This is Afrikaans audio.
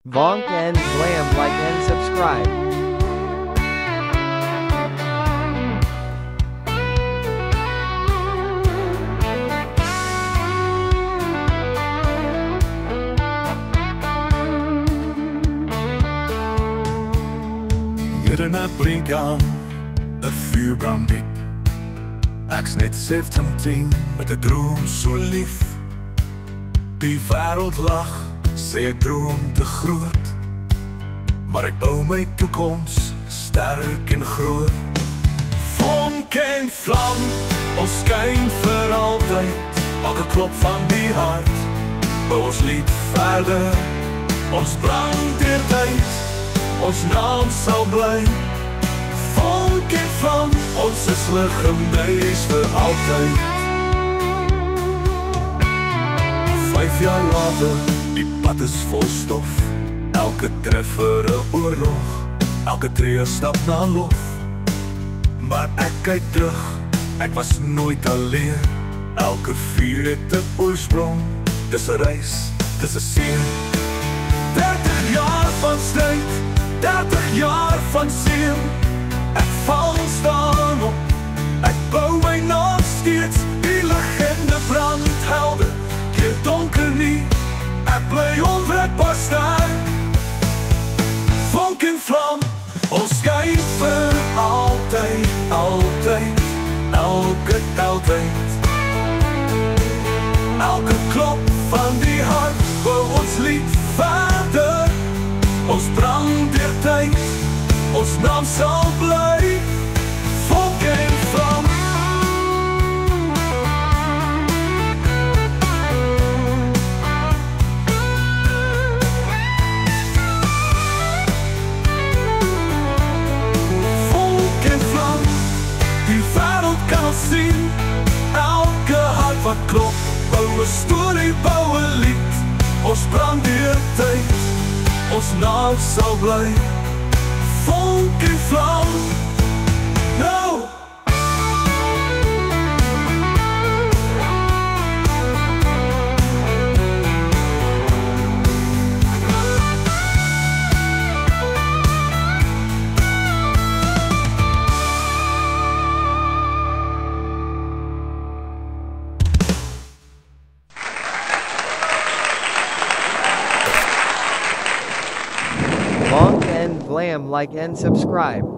Vonk and Glam, like and subscribe. Hier in 'n brinkkamp, 'n vuurbrand diep. Ek's net 17 met 'n droom so lief. Die wêreld lag, sê ek droom te groot. Maar ek bou my toekoms sterk en groot. Vonk en vlam, ons skyn vir altyd. Elke klop van die hart, bou ons lied verder. Ons brand deur tyd, ons naam sal bly. Vonk en vlam, ons is legendes vir altyd. 5 jaar later, die pad is vol stof. Elke treffer 'n oorlog, elke tree stap na lof. Maar ek kyk terug, ek was nooit alleen. Elke vuur het 'n oorsprong, dis 'n reis, dis 'n seën. 30 jaar van stryd, 30 jaar van seën. Ek val staan op, ek bou my naam steeds. Die legende brand helder, keer donker nie. Ek bly onwrikbaar sterk. Vonk en vlam, ons skyn vir altyd, altyd, elke tyd. Elke klop van die hart, bou ons lied verder. Ons brand deur tyd, ons naam sal bly. Vonk en vlam. Vonk en vlam, die wêreld kan ons sien. Elke hart wat klop, bou 'n storie, bou 'n lied. Ons brand deur tyd, ons naam sal bly. Vonk en vlam. Nou! Vonk and Glam, like and subscribe.